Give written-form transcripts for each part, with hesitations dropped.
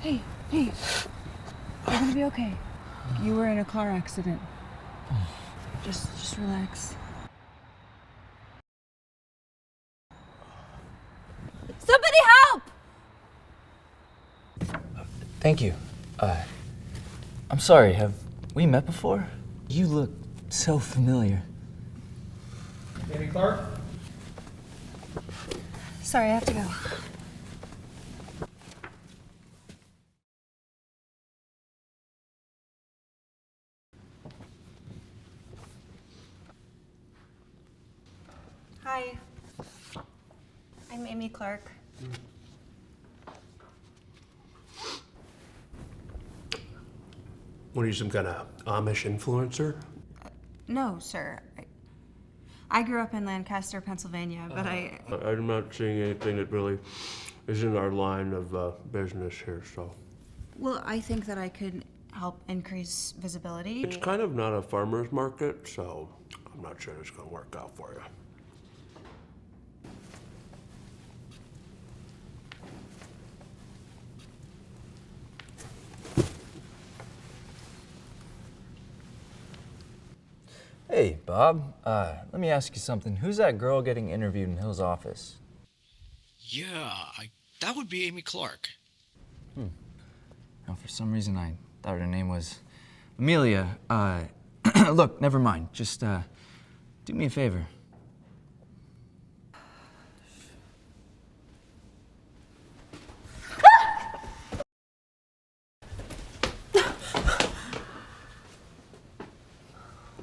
Hey, you're gonna be okay. You were in a car accident. Just relax. Somebody help! Thank you. I'm sorry, have we met before? You look so familiar. Amy Clark? Sorry, I have to go. Hi. I'm Amy Clark. What are you, some kind of Amish influencer? No, sir. I grew up in Lancaster, Pennsylvania, but I'm not seeing anything that really is in our line of business here, so. Well, I think that I could help increase visibility. It's kind of not a farmer's market, so I'm not sure it's gonna work out for you. Hey, Bob. Let me ask you something. Who's that girl getting interviewed in Hill's office? Yeah, that would be Amy Clark. No, for some reason I thought her name was Amelia. Look, never mind. Just, do me a favor.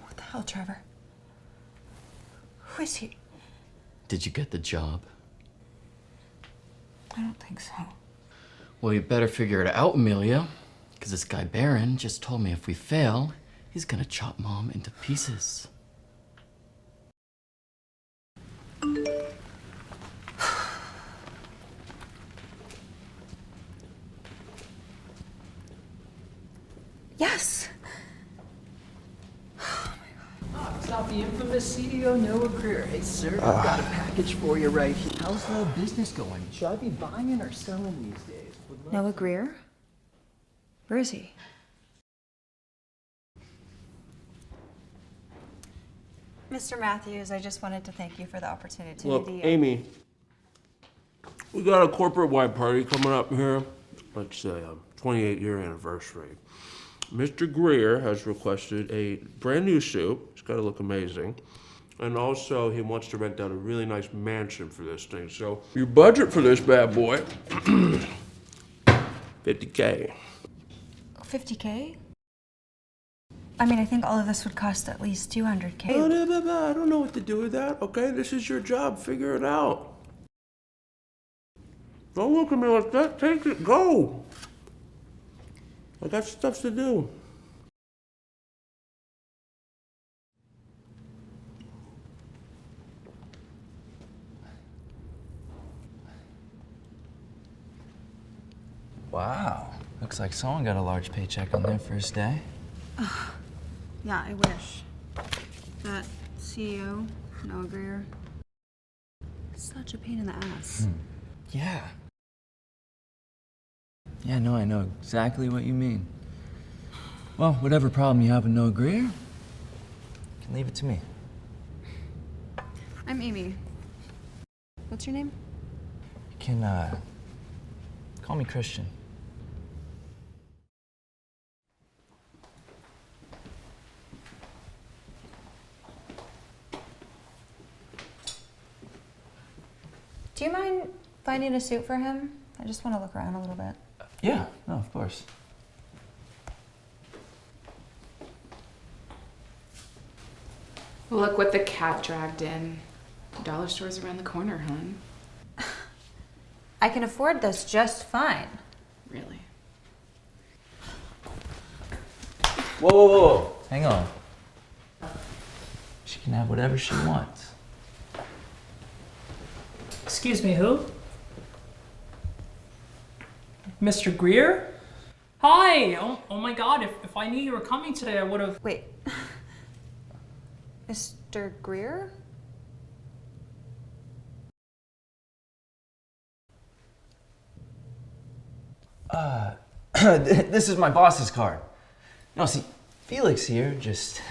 What the hell, Trevor? Who is he? Did you get the job? I don't think so. Well, you better figure it out, Amelia. Because this guy Baron just told me if we fail, he's gonna chop Mom into pieces. Yes! It's not the infamous CEO Noah Greer. Hey, sir, I've got a package for you right here. How's the business going? Should I be buying or selling these days? Noah Greer? Where is he? Mr. Matthews, I just wanted to thank you for the opportunity. Look, Amy, we got a corporate-wide party coming up here. Let's say a 28-year anniversary. Mr. Greer has requested a brand new suit. It's got to look amazing. And also, he wants to rent out a really nice mansion for this thing. So, your budget for this bad boy, $50K. 50K? I mean, I think all of this would cost at least 200K. I don't know what to do with that, okay? This is your job. Figure it out. Don't look at me like that. Take it. Go. I got stuff to do. Wow. Looks like someone got a large paycheck on their first day. Yeah, I wish. That CEO, Noah Greer, such a pain in the ass. Yeah. Yeah, no, I know exactly what you mean. Well, whatever problem you have with Noah Greer, you can leave it to me. I'm Amy. What's your name? You can, call me Christian. Do you mind finding a suit for him? I just want to look around a little bit. Yeah, no, of course. Look what the cat dragged in. Dollar store's around the corner, hon. I can afford this just fine. Really? Whoa. Hang on. She can have whatever she wants. Excuse me, who? Mr. Greer? Hi! Oh my god, if I knew you were coming today, I would have. Wait. Mr. Greer? This is my boss's card. No, see, Felix here just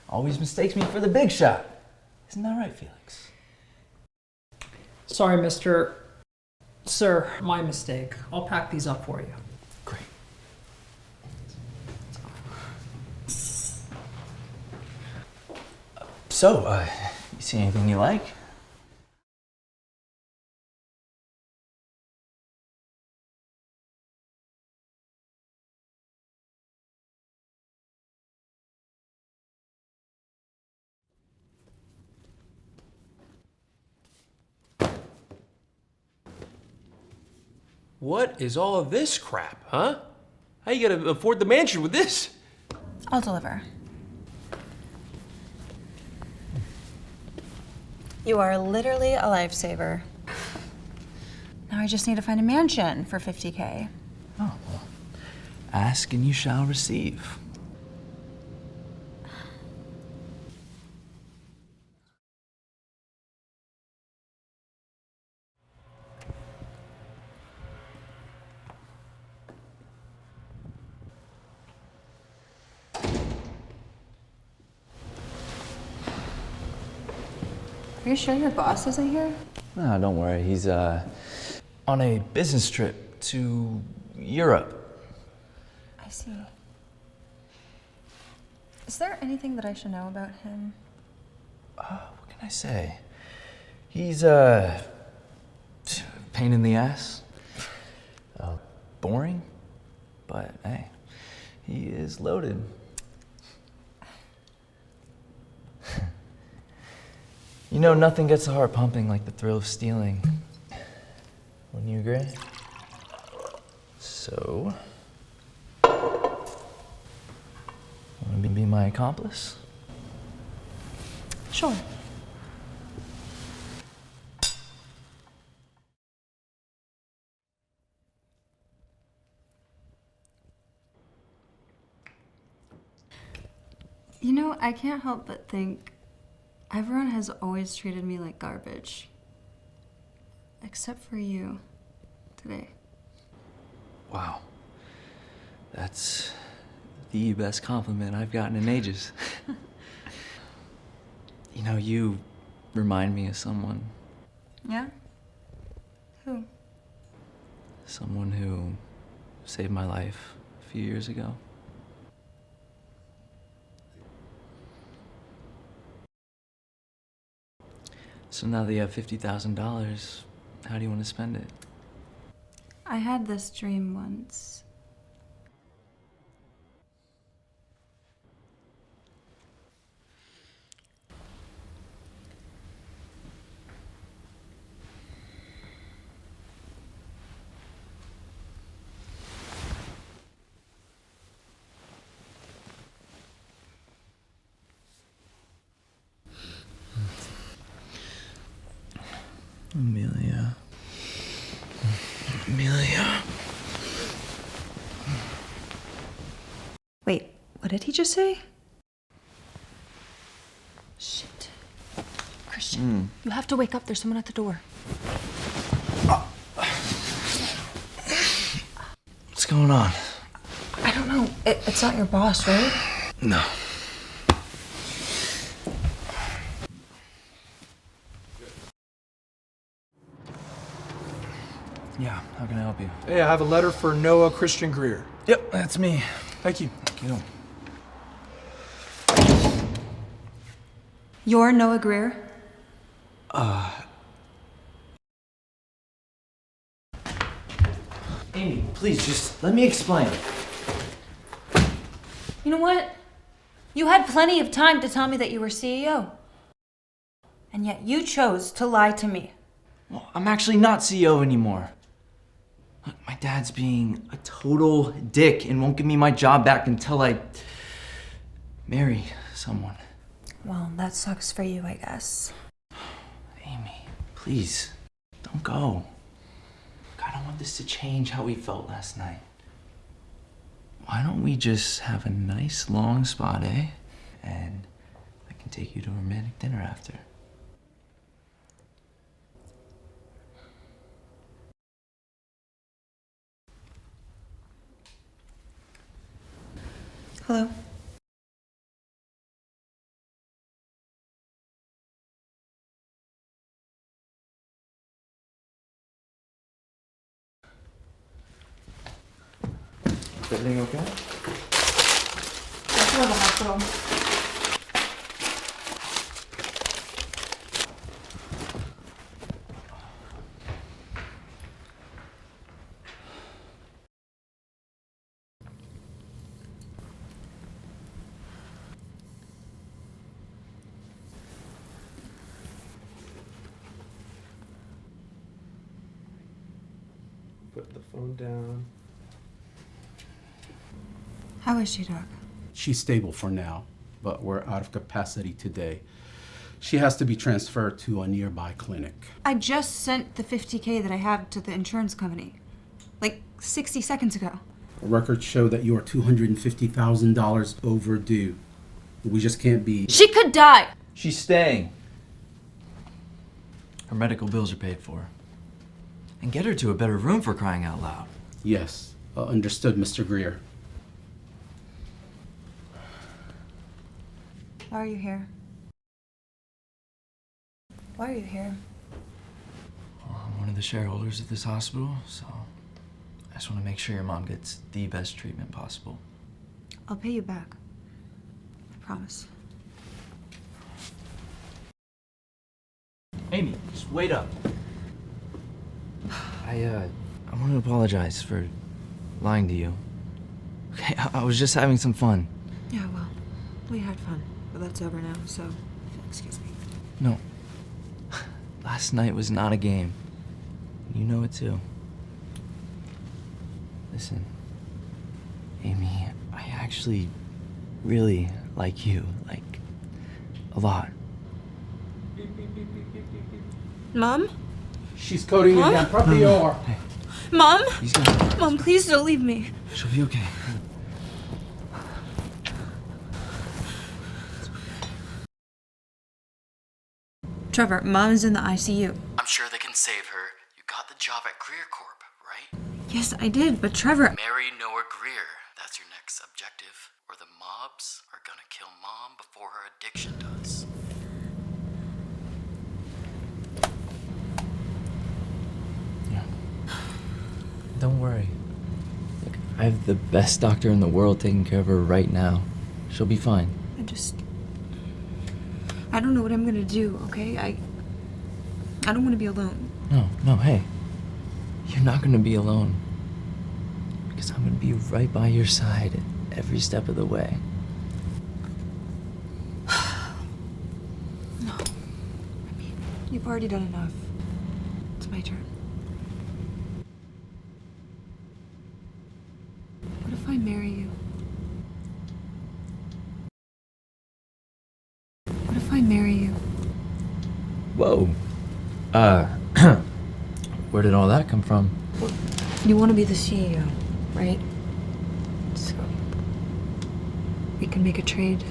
always mistakes me for the big shot. Isn't that right, Felix? Sorry, Sir, my mistake. I'll pack these up for you. Great. So, you see anything you like? What is all of this crap, huh? How you gonna afford the mansion with this? I'll deliver. You are literally a lifesaver. Now I just need to find a mansion for 50K. Oh, well, ask and you shall receive. Are you sure your boss isn't here? No, don't worry. He's on a business trip to Europe. I see. Is there anything that I should know about him? What can I say? He's a pain in the ass. Boring, but hey, he is loaded. You know, nothing gets the heart pumping like the thrill of stealing. Wouldn't you agree? So, want to be my accomplice? Sure. You know, I can't help but think everyone has always treated me like garbage. Except for you today. Wow. That's the best compliment I've gotten in ages. You know, you remind me of someone. Yeah? Who? Someone who saved my life a few years ago. So now that you have $50,000, how do you want to spend it? I had this dream once. Amelia. Amelia. Wait, what did he just say? Shit. Christian, you have to wake up. There's someone at the door. What's going on? I don't know. It's not your boss, right? No. Yeah, how can I help you? Hey, I have a letter for Noah Christian Greer. Yep, that's me. Thank you. Thank you. You're Noah Greer? Amy, please, just let me explain. You know what? You had plenty of time to tell me that you were CEO. And yet you chose to lie to me. Well, I'm actually not CEO anymore. Look, my dad's being a total dick and won't give me my job back until I marry someone. Well, that sucks for you, I guess. Amy, please, don't go. I don't want this to change how we felt last night. Why don't we just have a nice long spa day and I can take you to a romantic dinner after? Hello? Is everything okay? Let's go to the hospital. Put the phone down. How is she, Doc? She's stable for now, but we're out of capacity today. She has to be transferred to a nearby clinic. I just sent the $50K that I have to the insurance company. Like 60 seconds ago. Records show that you are $250,000 overdue. We just can't be... She could die! She's staying. Her medical bills are paid for. And get her to a better room, for crying out loud. Yes, understood, Mr. Greer. Why are you here? Why are you here? Well, I'm one of the shareholders of this hospital, so I just want to make sure your mom gets the best treatment possible. I'll pay you back. I promise. Amy, just wait up. I want to apologize for lying to you. Okay, I was just having some fun. Yeah, well, we had fun, but that's over now, so excuse me. No. Last night was not a game. You know it too. Listen, Amy, I actually really like you, like, a lot. Mom? She's coding Huh? again. Property OR. Mom? He's gonna... Mom, please don't leave me. She'll be okay. Trevor, Mom's in the ICU. I'm sure they can save her. You got the job at Greer Corp, right? Yes, I did, but Trevor... Marry Noah Greer. That's your next objective. Or the mobs are gonna kill Mom before her addiction does. Don't worry. Look, I have the best doctor in the world taking care of her right now. She'll be fine. I don't know what I'm gonna do, okay? I don't want to be alone. No, hey. You're not gonna be alone. Because I'm gonna be right by your side every step of the way. No. I mean, you've already done enough. It's my turn. What if I marry you? What if I marry you? Whoa. Where did all that come from? You want to be the CEO, right? So, we can make a trade.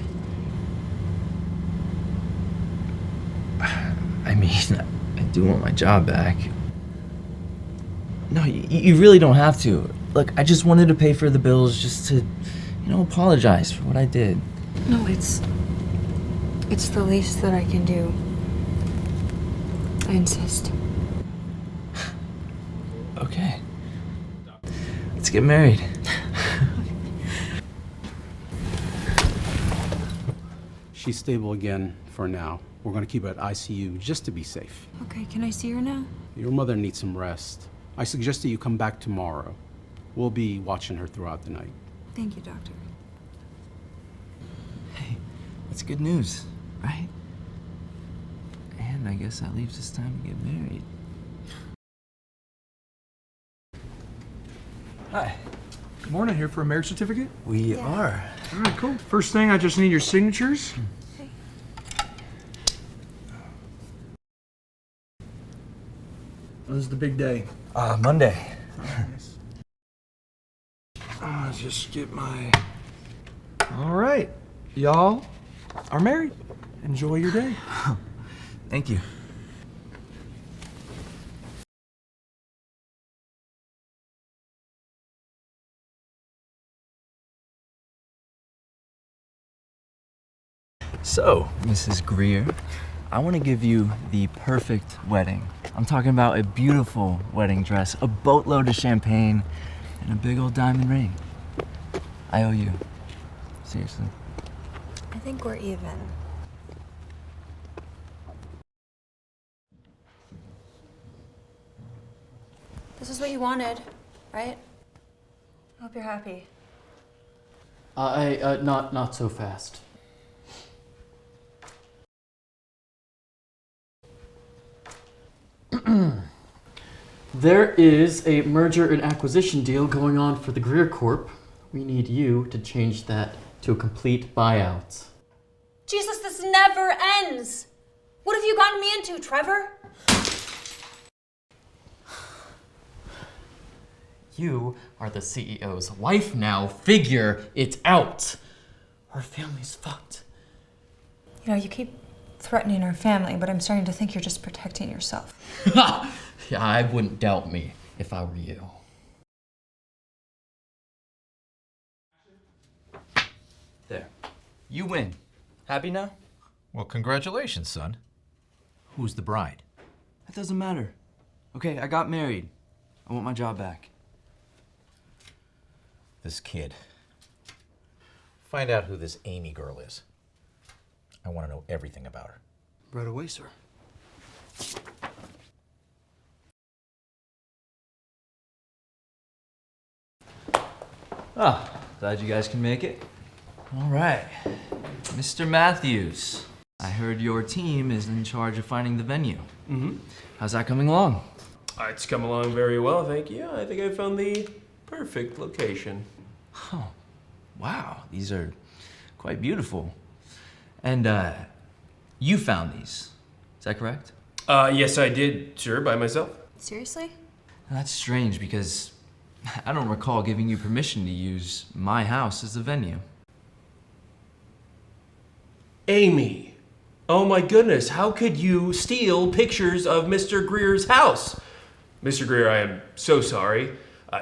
I mean, I do want my job back. No, you really don't have to. Look, I just wanted to pay for the bills just to, apologize for what I did. No, it's the least that I can do. I insist. Okay. Let's get married. She's stable again for now. We're going to keep her at ICU just to be safe. Okay, can I see her now? Your mother needs some rest. I suggest that you come back tomorrow. We'll be watching her throughout the night. Thank you, doctor. Hey, that's good news, right? And I guess that leaves us time to get married. Hi. Good morning. Here for a marriage certificate? We are. All right, cool. First thing, I just need your signatures. When's the big day? Monday. I'll just get my... All right. Y'all are married. Enjoy your day. Thank you. So, Mrs. Greer, I want to give you the perfect wedding. I'm talking about a beautiful wedding dress, a boatload of champagne, and a big old diamond ring. I owe you. Seriously. I think we're even. This is what you wanted, right? I hope you're happy. Not so fast. There is a merger and acquisition deal going on for the Greer Corp. We need you to change that to a complete buyout. Jesus, this never ends! What have you gotten me into, Trevor? You are the CEO's wife now. Figure it out. Our family's fucked. You know, you keep threatening our family, but I'm starting to think you're just protecting yourself. Yeah, I wouldn't doubt me if I were you. There. You win. Happy now? Well, congratulations, son. Who's the bride? That doesn't matter. Okay, I got married. I want my job back. This kid. Find out who this Amy girl is. I want to know everything about her. Right away, sir. Ah, glad you guys can make it. All right. Mr. Matthews, I heard your team is in charge of finding the venue. Mm-hmm. How's that coming along? It's come along very well, thank you. I think I found the perfect location. Oh, wow. These are quite beautiful. And you found these. Is that correct? Yes, I did, sir, by myself. Seriously? That's strange because I don't recall giving you permission to use my house as a venue. Amy, oh my goodness, how could you steal pictures of Mr. Greer's house? Mr. Greer, I am so sorry.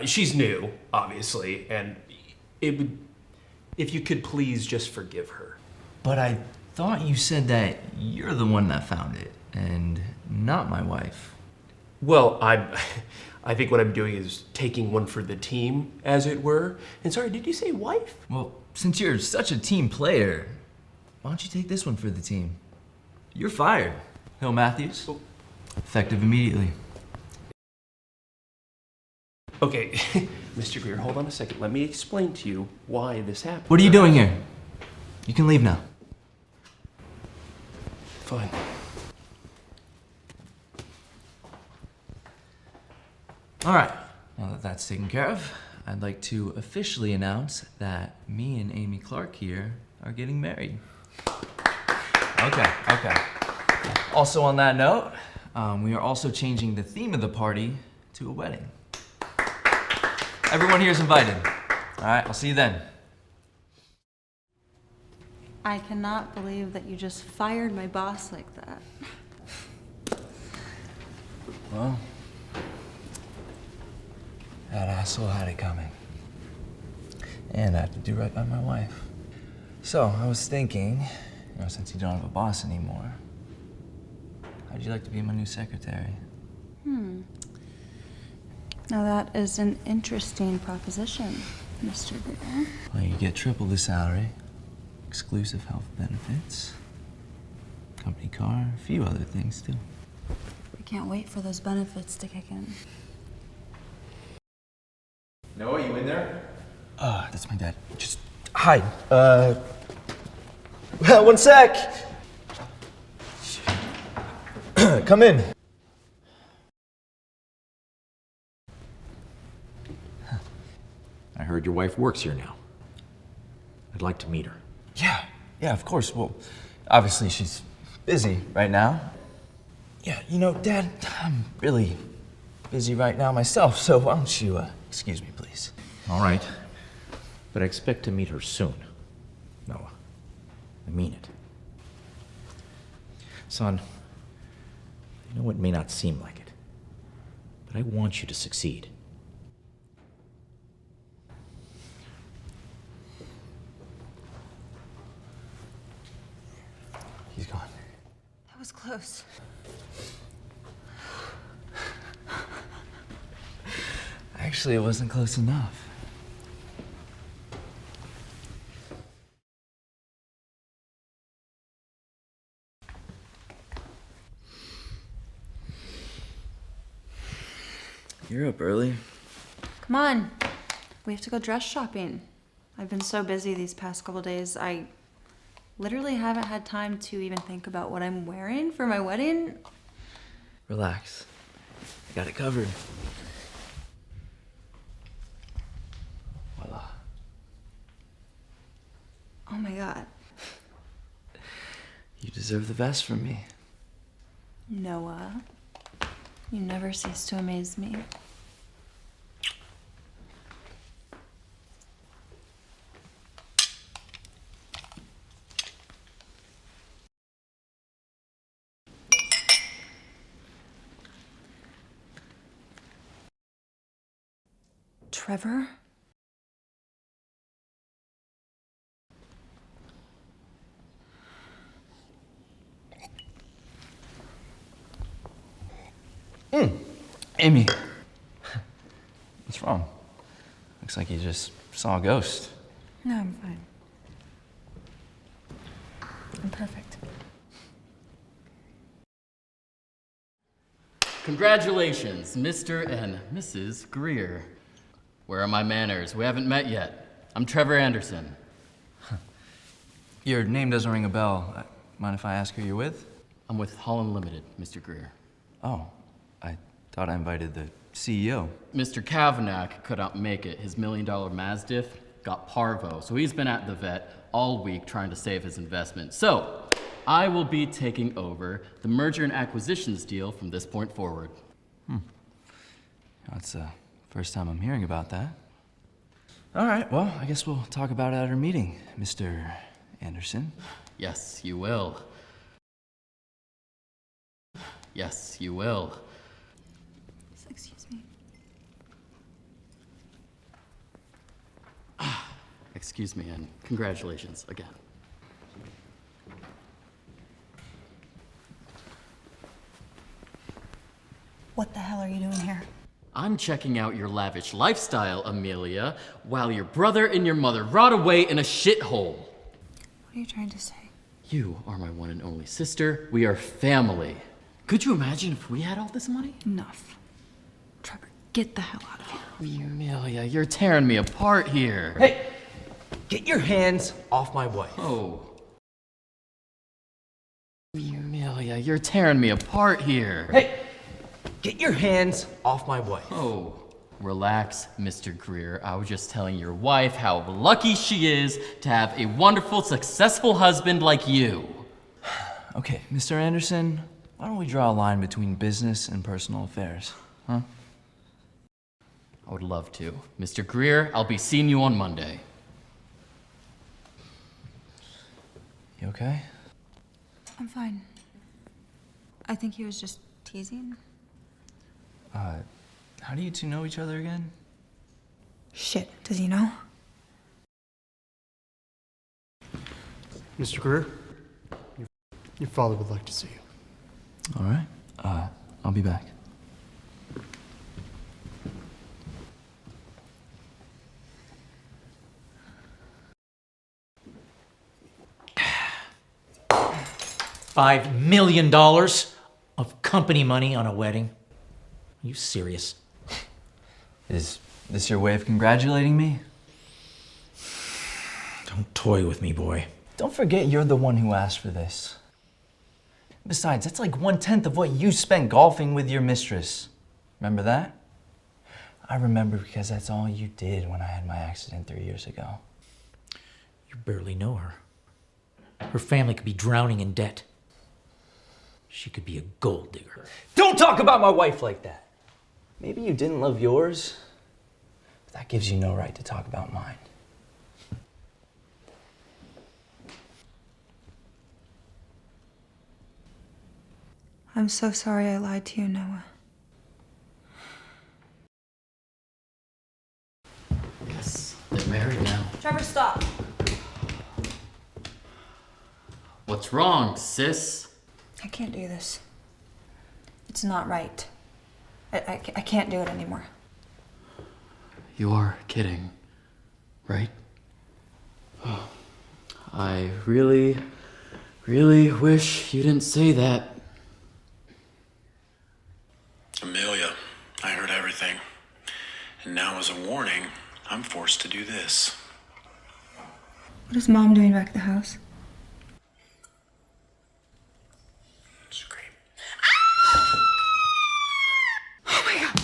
She's new, obviously, and it would, if you could please just forgive her. But I thought you said that you're the one that found it and not my wife. Well, I think what I'm doing is taking one for the team, as it were. And sorry, did you say wife? Well, since you're such a team player, why don't you take this one for the team? You're fired, Hill Matthews. Oh. Effective immediately. Okay, Mr. Greer, hold on a second. Let me explain to you why this happened. What are you doing here? You can leave now. Fine. All right, now that that's taken care of, I'd like to officially announce that me and Amy Clark here are getting married. Okay. Also on that note, we are also changing the theme of the party to a wedding. Everyone here is invited. All right, I'll see you then. I cannot believe that you just fired my boss like that. Well, that asshole had it coming. And I have to do right by my wife. So, I was thinking, since you don't have a boss anymore, how'd you like to be my new secretary? Now that is an interesting proposition, Mr. Greer. Well, you get triple the salary, exclusive health benefits, company car, a few other things too. We can't wait for those benefits to kick in. Noah, you in there? That's my dad. Just hide. One sec. Come in. I heard your wife works here now. I'd like to meet her. Yeah, of course. Well, obviously she's busy right now. Yeah, Dad, I'm really busy right now myself, so why don't you, excuse me, please. All right. But I expect to meet her soon. Noah, I mean it. Son, I know it may not seem like it, but I want you to succeed. close. Actually, it wasn't close enough. You're up early. Come on. We have to go dress shopping. I've been so busy these past couple days. I literally haven't had time to even think about what I'm wearing for my wedding. Relax. I got it covered. Voila. Oh my God. You deserve the best from me. Noah, you never cease to amaze me. Trevor? Amy. What's wrong? Looks like you just saw a ghost. No, I'm fine. I'm perfect. Congratulations, Mr. and Mrs. Greer. Where are my manners? We haven't met yet. I'm Trevor Anderson. Your name doesn't ring a bell. Mind if I ask who you're with? I'm with Holland Limited, Mr. Greer. Oh, I thought I invited the CEO. Mr. Kavanagh could not make it. His $1 million Mastiff got parvo, so he's been at the vet all week trying to save his investment. So, I will be taking over the merger and acquisitions deal from this point forward. That's the first time I'm hearing about that. All right, well, I guess we'll talk about it at our meeting, Mr. Anderson. Yes, you will. Yes, you will. Excuse me. Excuse me, and congratulations again. What the hell are you doing here? I'm checking out your lavish lifestyle, Amelia, while your brother and your mother rot away in a shithole. What are you trying to say? You are my one and only sister. We are family. Could you imagine if we had all this money? Enough. Trevor, get the hell out of here. Amelia, you're tearing me apart here. Hey, get your hands off my wife. Oh. Amelia, you're tearing me apart here. Hey, get your hands off my wife. Oh. Relax, Mr. Greer. I was just telling your wife how lucky she is to have a wonderful, successful husband like you. Okay, Mr. Anderson, why don't we draw a line between business and personal affairs, huh? I would love to. Mr. Greer, I'll be seeing you on Monday. You okay? I'm fine. I think he was just teasing. How do you two know each other again? Shit, does he know? Mr. Greer, your father would like to see you. All right. I'll be back. $5 million of company money on a wedding? Are you serious? Is this your way of congratulating me? Don't toy with me, boy. Don't forget you're the one who asked for this. Besides, that's like 1/10 of what you spent golfing with your mistress. Remember that? I remember because that's all you did when I had my accident 3 years ago. You barely know her. Her family could be drowning in debt. She could be a gold digger. Don't talk about my wife like that. Maybe you didn't love yours, but that gives you no right to talk about mine. I'm so sorry I lied to you, Noah. Yes, they're married now. Trevor, stop. What's wrong, sis? I can't do this. It's not right. I can't do it anymore. You are kidding, right? I really, really wish you didn't say that. Amelia, I heard everything. And now, as a warning, I'm forced to do this. What is Mom doing back at the house? Scream. Oh my God.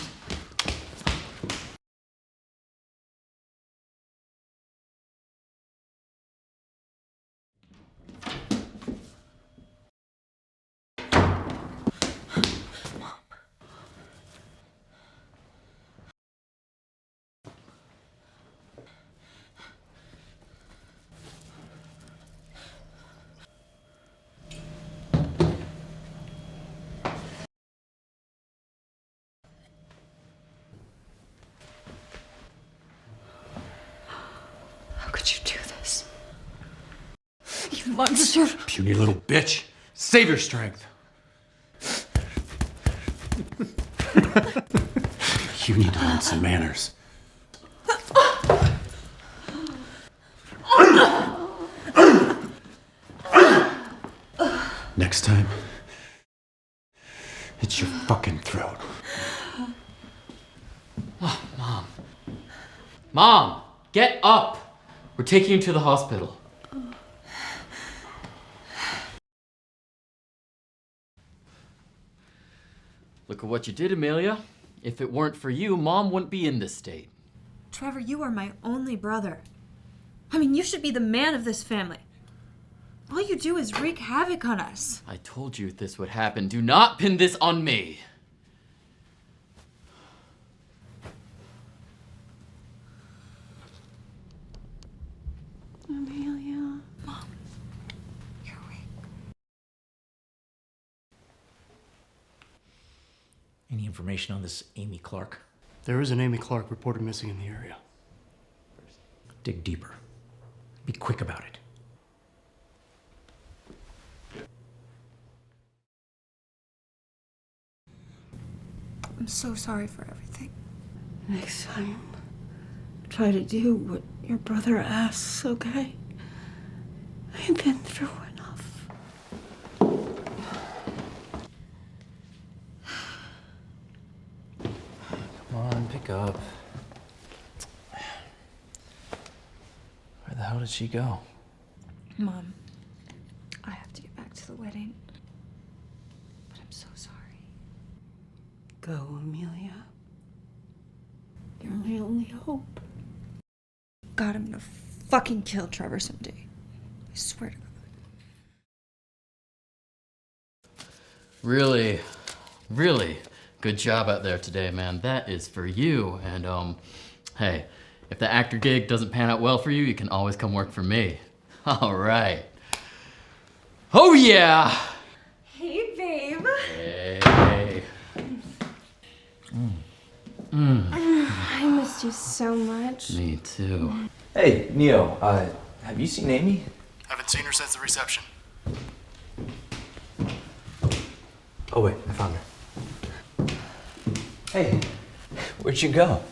How could you do this? You monster! Puny little bitch. Save your strength. You need to learn some manners. Next time, it's your fucking throat. Oh, Mom. Mom, get up! We're taking you to the hospital. Look at what you did, Amelia. If it weren't for you, Mom wouldn't be in this state. Trevor, you are my only brother. I mean, you should be the man of this family. All you do is wreak havoc on us. I told you this would happen. Do not pin this on me. Amelia. Mom, you're weak. Any information on this Amy Clark? There is an Amy Clark reported missing in the area. Dig deeper. Be quick about it. I'm so sorry for everything. Next time, try to do what your brother asks, okay? I've been through enough. Come on, pick up. Where the hell did she go? Mom, I have to get back to the wedding. But I'm so sorry. Go, Amelia. You're my only hope. God, I'm gonna fucking kill Trevor someday. I swear to God. Really, really good job out there today, man. That is for you. And, hey, if the actor gig doesn't pan out well for you, you can always come work for me. All right. Oh, yeah! Hey, babe. Hey. I missed you so much. Me too. Hey, Neo, have you seen Amy? Haven't seen her since the reception. Oh, wait, I found her. Hey, where'd you go?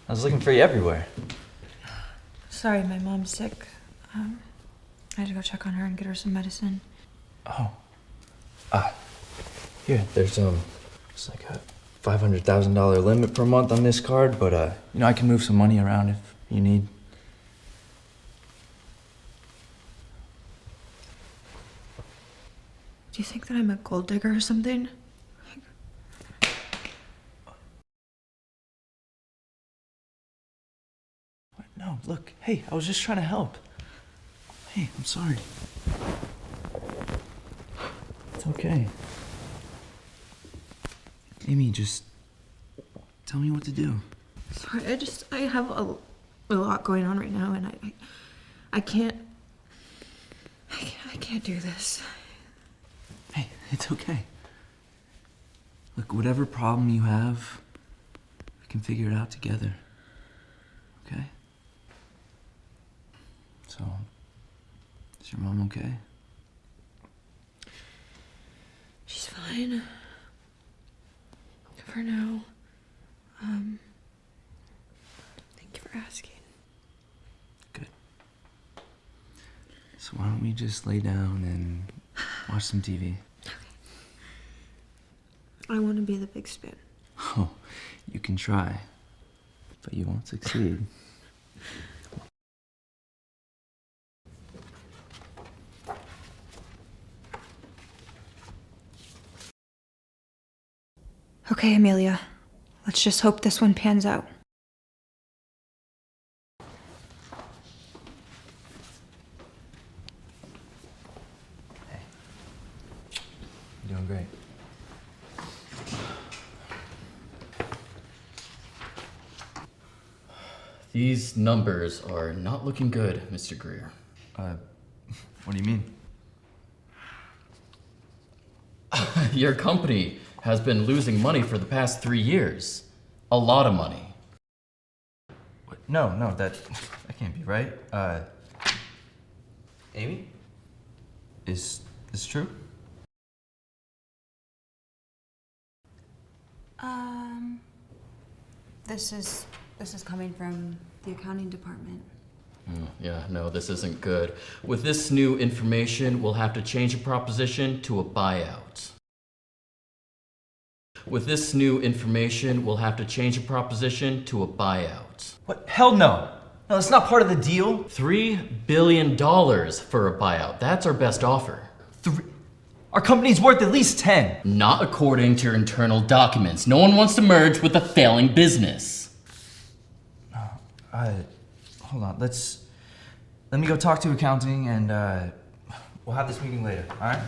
I was looking for you everywhere. Sorry, my mom's sick. I had to go check on her and get her some medicine. Oh. Here, there's, it's like a $500,000 limit per month on this card, but, I can move some money around if you need. Do you think that I'm a gold digger or something? No, look, hey, I was just trying to help. Hey, I'm sorry. It's okay. Amy, just tell me what to do. Sorry, I have a lot going on right now, and I can't do this. Hey, it's okay. Look, whatever problem you have, we can figure it out together. Okay? So, is your mom okay? for asking. Good. So why don't we just lay down and watch some TV? I want to be the big spoon. Oh, you can try, but you won't succeed. Okay, Amelia. Let's just hope this one pans out. You're doing great. These numbers are not looking good, Mr. Greer. What do you mean? Your company has been losing money for the past 3 years. A lot of money. What? No, that can't be right. Amy? Is this true? This is coming from the accounting department. Yeah, no, this isn't good. With this new information, we'll have to change the proposition to a buyout. With this new information, we'll have to change the proposition to a buyout. What? Hell no! No, that's not part of the deal. $3 billion for a buyout. That's our best offer. Our company's worth at least 10. Not according to your internal documents. No one wants to merge with a failing business. Hold on. Let me go talk to accounting and we'll have this meeting later, alright?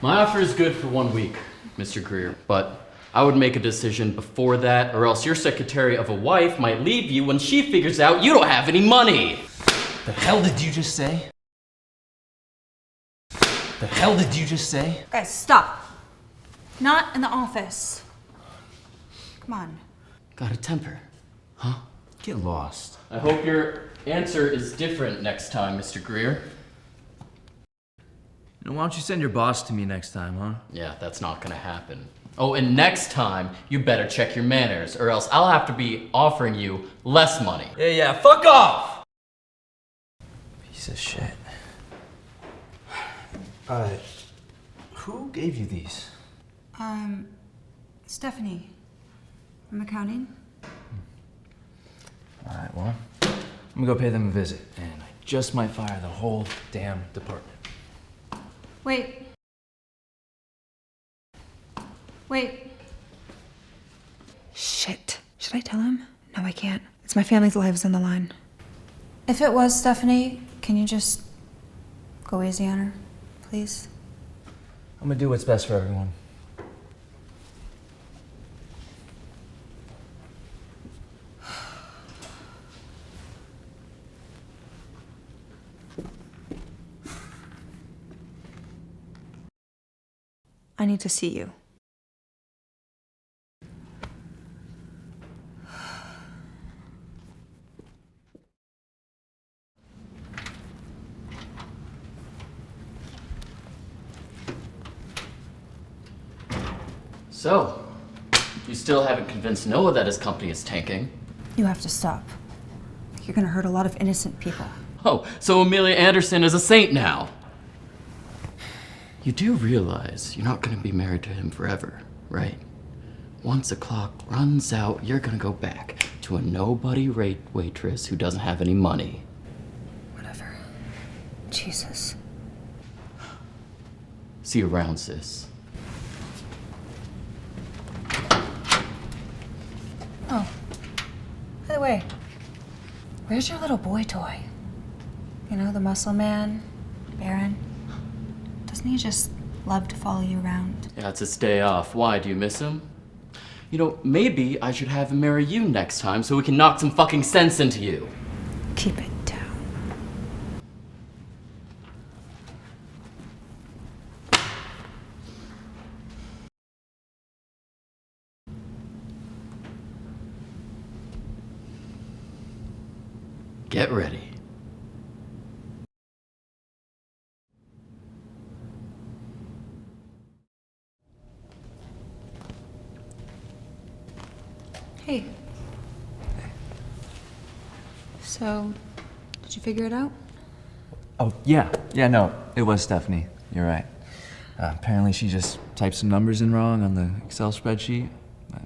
My offer is good for 1 week, Mr. Greer, but I would make a decision before that, or else your secretary of a wife might leave you when she figures out you don't have any money. The hell did you just say? The hell did you just say? Guys, stop. Not in the office. Come on. Got a temper, huh? Get lost. I hope your answer is different next time, Mr. Greer. Why don't you send your boss to me next time, huh? Yeah, that's not gonna happen. Oh, and next time, you better check your manners, or else I'll have to be offering you less money. Yeah, fuck off! Piece of shit. Who gave you these? Stephanie. From accounting. Alright, well, I'm gonna go pay them a visit, and I just might fire the whole damn department. Wait. Shit. Should I tell him? No, I can't. It's my family's lives on the line. If it was Stephanie, can you just go easy on her, please? I'm gonna do what's best for everyone. I need to see you. So, you still haven't convinced Noah that his company is tanking. You have to stop. You're gonna hurt a lot of innocent people. Oh, so Amelia Anderson is a saint now. You do realize you're not going to be married to him forever, right? Once the clock runs out, you're going to go back to a nobody waitress who doesn't have any money. Whatever. Jesus. See you around, sis. Oh. By the way, where's your little boy toy? You know, the muscle man, Baron? Doesn't he just love to follow you around? Yeah, it's his day off. Why, do you miss him? You know, maybe I should have him marry you next time so we can knock some fucking sense into you. Keep it down. Get ready. Hey. So, did you figure it out? Oh, yeah. Yeah, no, it was Stephanie. You're right. Apparently she just typed some numbers in wrong on the Excel spreadsheet. But,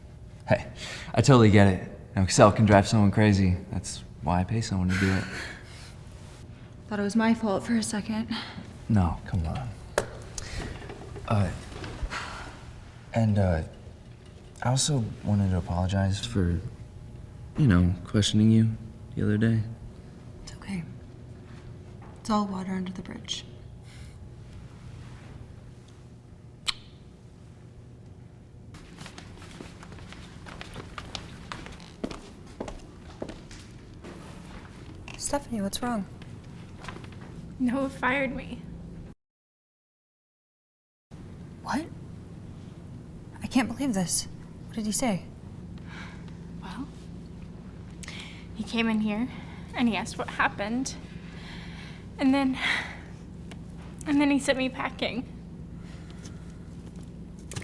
hey, I totally get it. Now, Excel can drive someone crazy. That's why I pay someone to do it. Thought it was my fault for a second. No, come on. I also wanted to apologize for, questioning you the other day. It's okay. It's all water under the bridge. Stephanie, what's wrong? Noah fired me. What? I can't believe this. What did he say? Well, he came in here and he asked what happened. And then he sent me packing.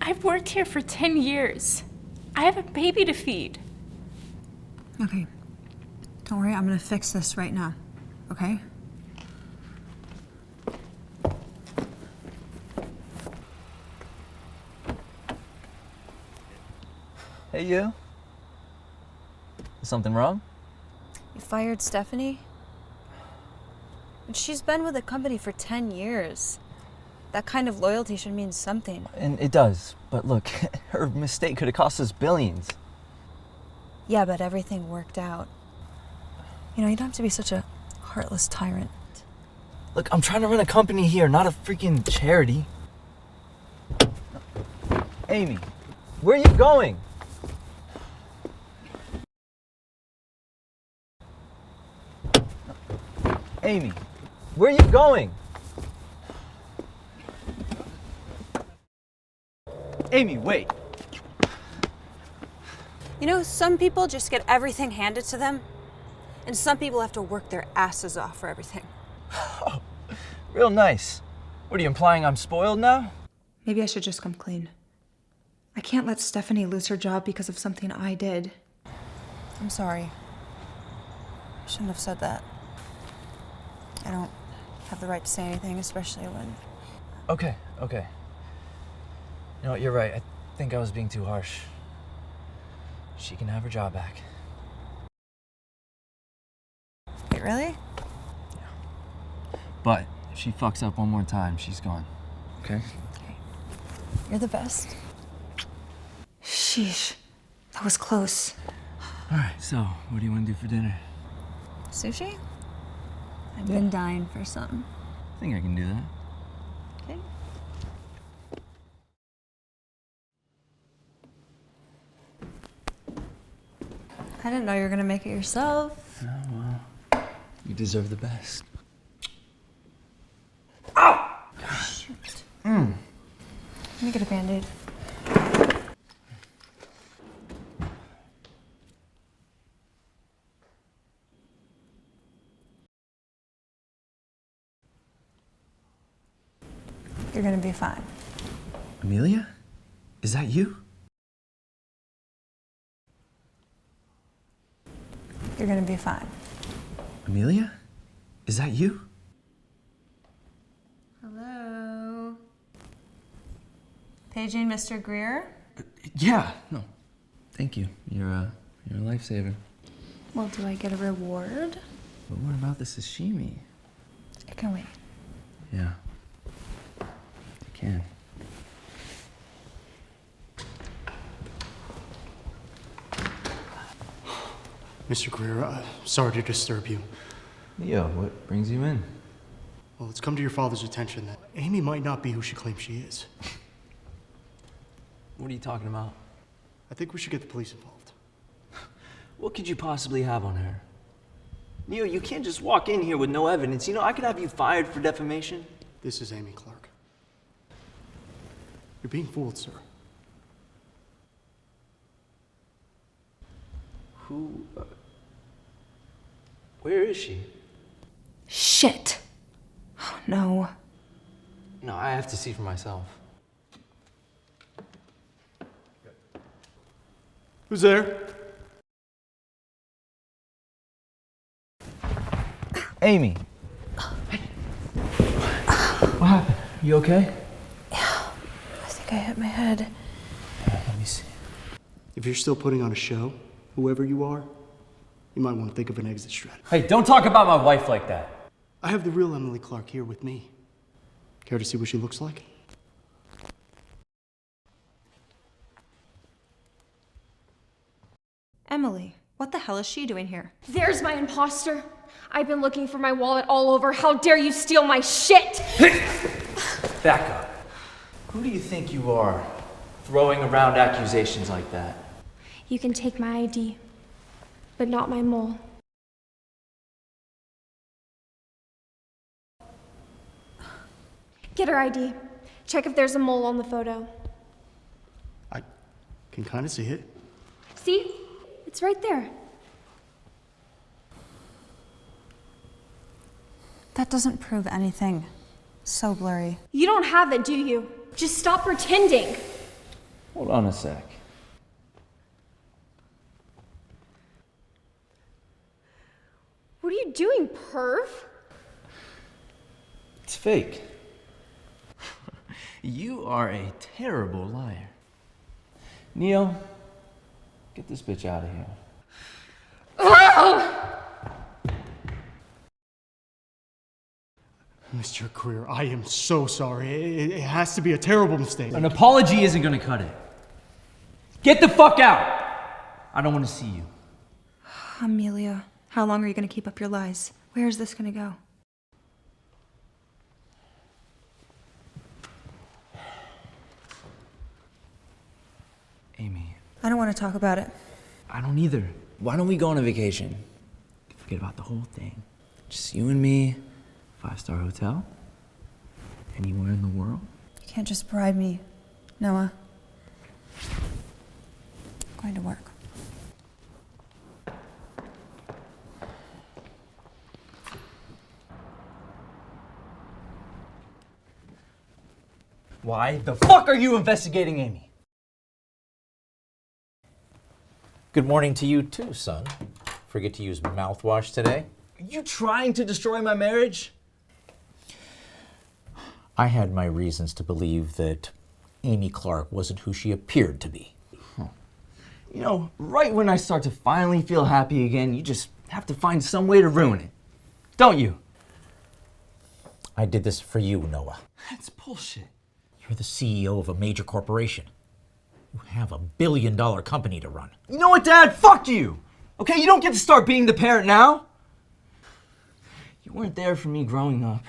I've worked here for 10 years. I have a baby to feed. Okay. Don't worry, I'm gonna fix this right now. Okay? Hey, you. Is something wrong? You fired Stephanie? And she's been with the company for 10 years. That kind of loyalty should mean something. And it does. But look, her mistake could have cost us billions. Yeah, but everything worked out. You don't have to be such a heartless tyrant. Look, I'm trying to run a company here, not a freaking charity. Amy, where are you going? Amy, where are you going? Amy, wait. Some people just get everything handed to them, and some people have to work their asses off for everything. Oh, real nice. What are you implying, I'm spoiled now? Maybe I should just come clean. I can't let Stephanie lose her job because of something I did. I'm sorry. I shouldn't have said that. I don't have the right to say anything, especially when... Okay. You know what, you're right. I think I was being too harsh. She can have her job back. Wait, really? But if she fucks up one more time, she's gone. Okay? You're the best. Sheesh. That was close. All right, so what do you want to do for dinner? Sushi? I've been dying for some. I think I can do that. Okay. I didn't know you were gonna make it yourself. Oh, well, you deserve the best. Ow! Shoot. Let me get a Band-Aid. You're gonna be fine. Amelia? Is that you? You're gonna be fine. Amelia? Is that you? Hello? Paging Mr. Greer? Yeah. No. Thank you. You're a lifesaver. Well, do I get a reward? But what about the sashimi? It can wait. Yeah. I can. Mr. Greer, sorry to disturb you. Leo, what brings you in? Well, it's come to your father's attention that Amy might not be who she claims she is. What are you talking about? I think we should get the police involved. What could you possibly have on her? Leo, you can't just walk in here with no evidence. I could have you fired for defamation. This is Amy Clark. You're being fooled, sir. Who? Where is she? Shit! Oh, no. No, I have to see for myself. Who's there? Amy. What happened? You okay? I think I hit my head. Let me see. If you're still putting on a show, whoever you are, you might want to think of an exit strategy. Hey, don't talk about my wife like that. I have the real Emily Clark here with me. Care to see what she looks like? Emily, what the hell is she doing here? There's my imposter. I've been looking for my wallet all over. How dare you steal my shit? Back up. Who do you think you are, throwing around accusations like that? You can take my ID, but not my mole. Get her ID. Check if there's a mole on the photo. I can kind of see it. See? It's right there. That doesn't prove anything. So blurry. You don't have it, do you? Just stop pretending. Hold on a sec. What are you doing, perv? It's fake. You are a terrible liar. Neil, get this bitch out of here. Mr. Greer, I am so sorry. It has to be a terrible mistake. An apology isn't gonna cut it. Get the fuck out! I don't want to see you. Amelia, how long are you going to keep up your lies? Where is this going to go? Amy. I don't want to talk about it. I don't either. Why don't we go on a vacation? Forget about the whole thing. Just you and me, 5-star hotel, anywhere in the world. You can't just bribe me, Noah. I'm going to work. Why the fuck are you investigating Amy? Good morning to you too, son. Forget to use mouthwash today? Are you trying to destroy my marriage? I had my reasons to believe that Amy Clark wasn't who she appeared to be. You know, right when I start to finally feel happy again, you just have to find some way to ruin it. Don't you? I did this for you, Noah. That's bullshit. You're the CEO of a major corporation. You have $1 billion company to run. You know what, Dad? Fuck you! Okay, you don't get to start being the parent now. You weren't there for me growing up.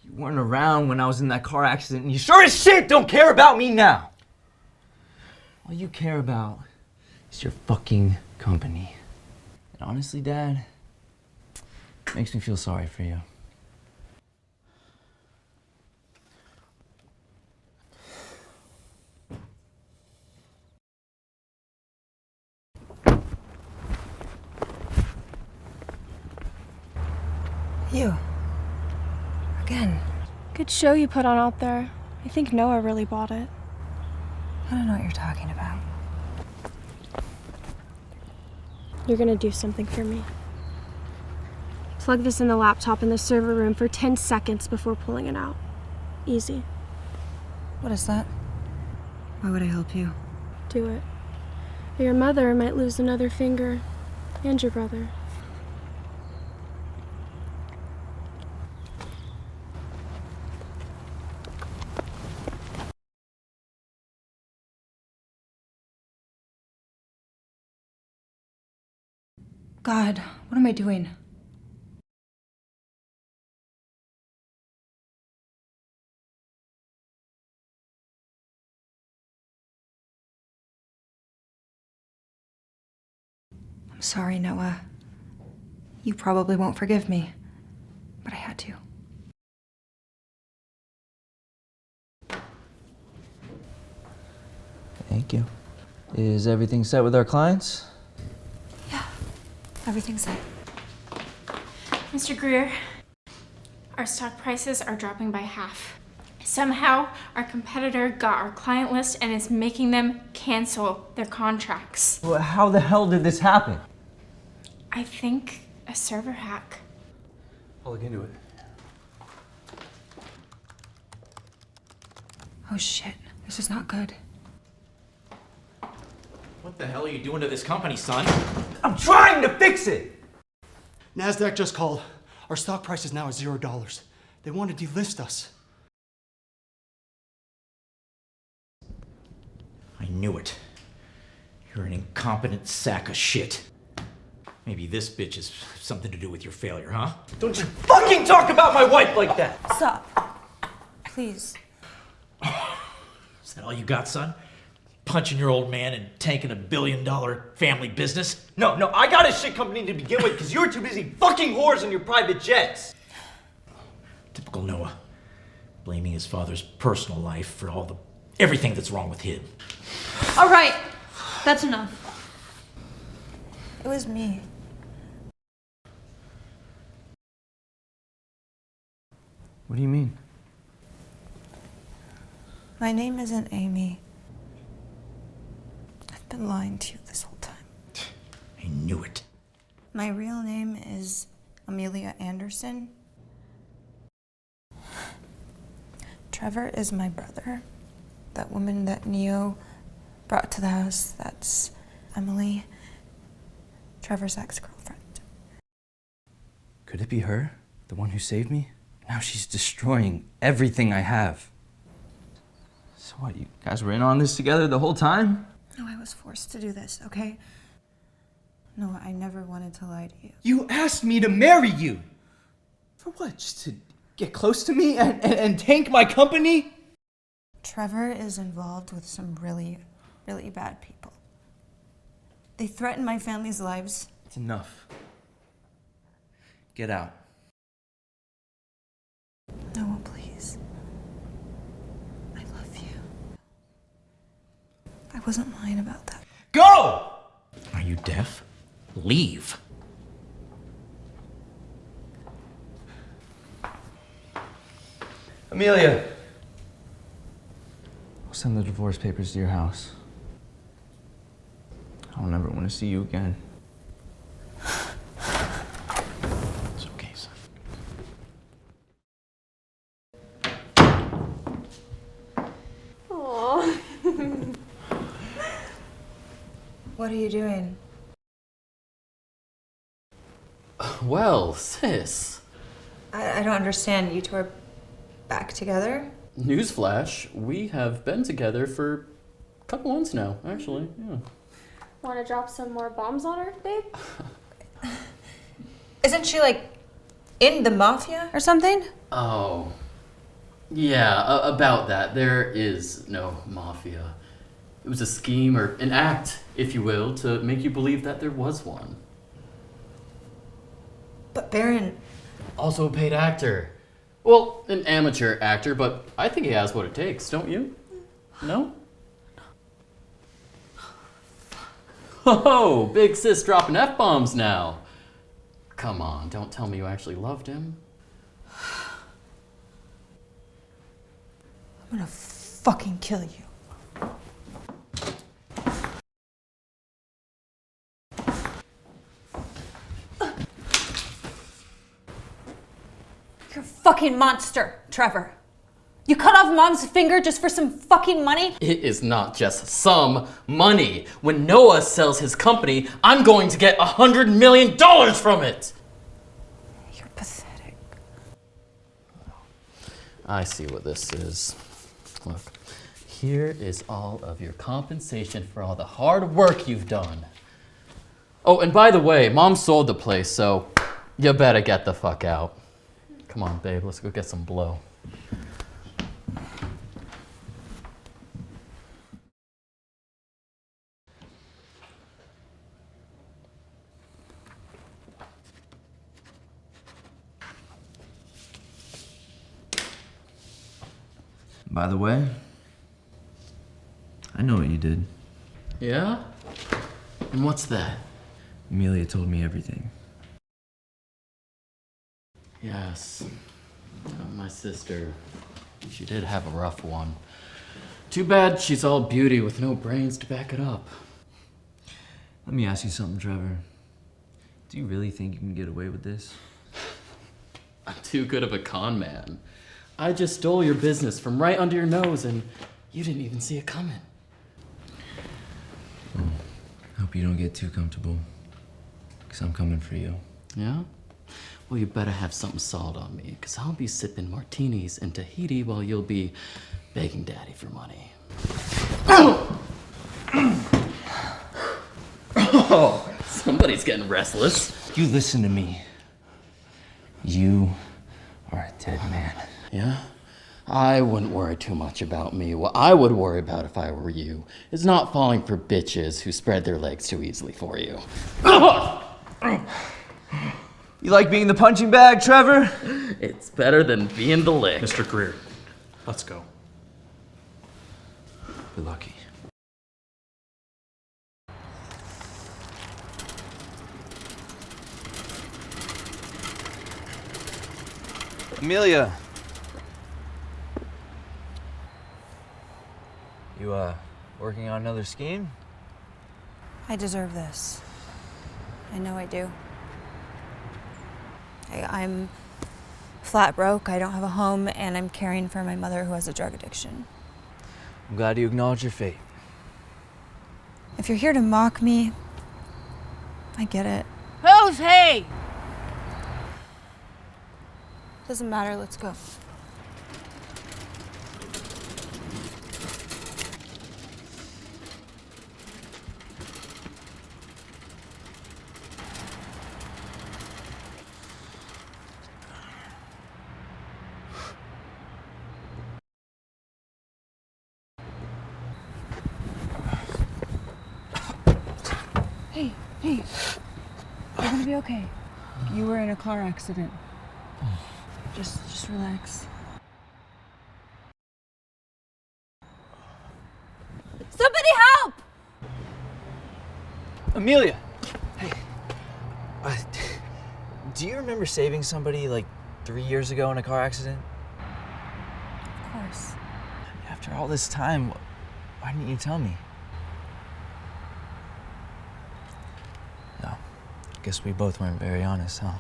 You weren't around when I was in that car accident, and you sure as shit don't care about me now. All you care about is your fucking company. And honestly, Dad, it makes me feel sorry for you. You. Again. Good show you put on out there. I think Noah really bought it. I don't know what you're talking about. You're gonna do something for me. Plug this in the laptop in the server room for 10 seconds before pulling it out. Easy. What is that? Why would I help you? Do it. Or your mother might lose another finger. And your brother. God, what am I doing? I'm sorry, Noah. You probably won't forgive me, but I had to. Thank you. Is everything set with our clients? Everything's set. Mr. Greer, our stock prices are dropping by half. Somehow, our competitor got our client list and is making them cancel their contracts. Well, how the hell did this happen? I think a server hack. I'll look into it. Oh shit, this is not good. What the hell are you doing to this company, son? I'm trying to fix it! NASDAQ just called. Our stock price is now at $0. They want to delist us. I knew it. You're an incompetent sack of shit. Maybe this bitch has something to do with your failure, huh? Don't you fucking talk about my wife like that! Stop. Please. Is that all you got, son? Punching your old man and tanking $1 billion family business? No, I got a shit company to begin with because you were too busy fucking whores on your private jets. Typical Noah. Blaming his father's personal life for everything that's wrong with him. All right, that's enough. It was me. What do you mean? My name isn't Amy. I've been lying to you this whole time. I knew it. My real name is Amelia Anderson. Trevor is my brother. That woman that Neo brought to the house, that's Emily, Trevor's ex-girlfriend. Could it be her? The one who saved me? Now she's destroying everything I have. So what, you guys were in on this together the whole time? No, I was forced to do this, okay? No, I never wanted to lie to you. You asked me to marry you! For what, just to get close to me and tank my company? Trevor is involved with some really, really bad people. They threaten my family's lives. It's enough. Get out. Noah, please. I love you. I wasn't lying about that. Go! Are you deaf? Leave. Amelia! I'll send the divorce papers to your house. I'll never want to see you again. It's okay, son. Aww. What are you doing? Well, sis. I don't understand. You two are back together? Newsflash, we have been together for a couple months now, actually. Yeah. Want to drop some more bombs on her, babe? Isn't she like in the mafia or something? Oh. Yeah, about that. There is no mafia. It was a scheme, or an act, if you will, to make you believe that there was one. But Baron... Also a paid actor. Well, an amateur actor, but I think he has what it takes, don't you? No? Oh, big sis dropping F-bombs now. Come on, don't tell me you actually loved him. I'm gonna fucking kill you. You're a fucking monster, Trevor. You cut off Mom's finger just for some fucking money? It is not just some money. When Noah sells his company, I'm going to get $100 million from it. You're pathetic. I see what this is. Look, here is all of your compensation for all the hard work you've done. Oh, and by the way, Mom sold the place, so you better get the fuck out. Come on, babe, let's go get some blow. By the way, I know what you did. Yeah? And what's that? Amelia told me everything. Yes. My sister. She did have a rough one. Too bad she's all beauty with no brains to back it up. Let me ask you something, Trevor. Do you really think you can get away with this? I'm too good of a con man. I just stole your business from right under your nose and you didn't even see it coming. Hope you don't get too comfortable, because I'm coming for you. Yeah? Well, you better have something solid on me, because I'll be sipping martinis in Tahiti while you'll be begging Daddy for money. Oh, somebody's getting restless. You listen to me. You are a dead man. Yeah? I wouldn't worry too much about me. What I would worry about if I were you is not falling for bitches who spread their legs too easily for you. You like being the punching bag, Trevor? It's better than being the lick. Mr. Greer, let's go. Be lucky. Amelia. You, working on another scheme? I deserve this. I know I do. I'm flat broke, I don't have a home, and I'm caring for my mother who has a drug addiction. I'm glad you acknowledge your fate. If you're here to mock me, I get it. Who's he? Doesn't matter, let's go. Hey, you're gonna be okay. You were in a car accident. Just relax. Somebody help! Amelia! Hey. Do you remember saving somebody like 3 years ago in a car accident? Of course. After all this time, why didn't you tell me? No. Guess we both weren't very honest, huh?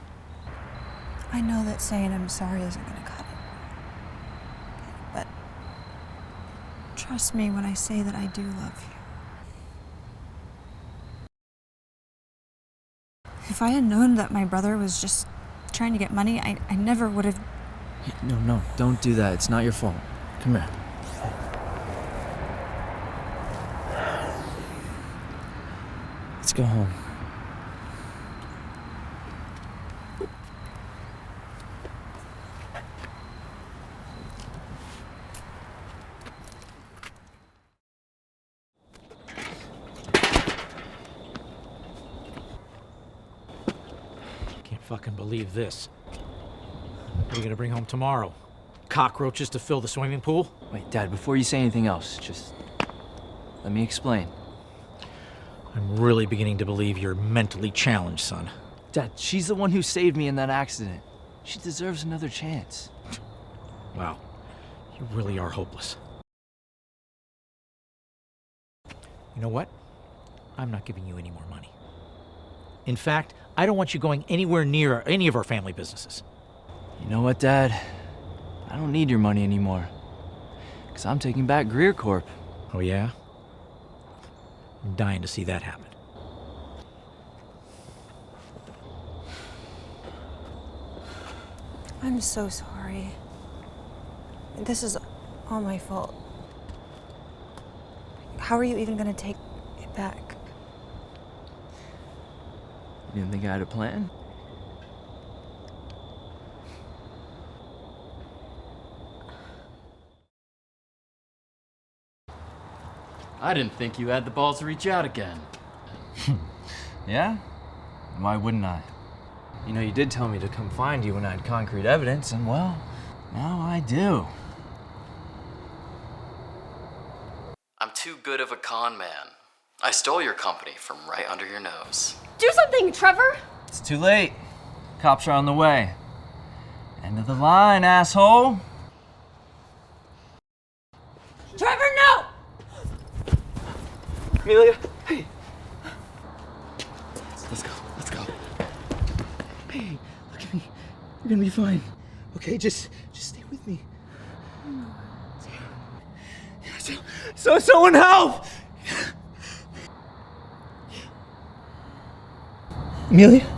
I know that saying I'm sorry isn't gonna cut it. But trust me when I say that I do love you. If I had known that my brother was just trying to get money, I never would have. No, don't do that. It's not your fault. Come here. Let's go home. Fucking believe this. What are you gonna bring home tomorrow? Cockroaches to fill the swimming pool? Wait, Dad, before you say anything else, just let me explain. I'm really beginning to believe you're mentally challenged, son. Dad, she's the one who saved me in that accident. She deserves another chance. Wow, you really are hopeless. You know what? I'm not giving you any more money. In fact, I don't want you going anywhere near any of our family businesses. You know what, Dad? I don't need your money anymore. Because I'm taking back Greer Corp. Oh, yeah? I'm dying to see that happen. I'm so sorry. This is all my fault. How are you even gonna take it back? You didn't think I had a plan? I didn't think you had the balls to reach out again. Yeah? Why wouldn't I? You know, you did tell me to come find you when I had concrete evidence, and well, now I do. I'm too good of a con man. I stole your company from right under your nose. Do something, Trevor! It's too late. Cops are on the way. End of the line, asshole. Trevor, no! Amelia, hey. Let's go. Hey, look at me. You're gonna be fine. okay? Just stay with me. So someone help! Amelia?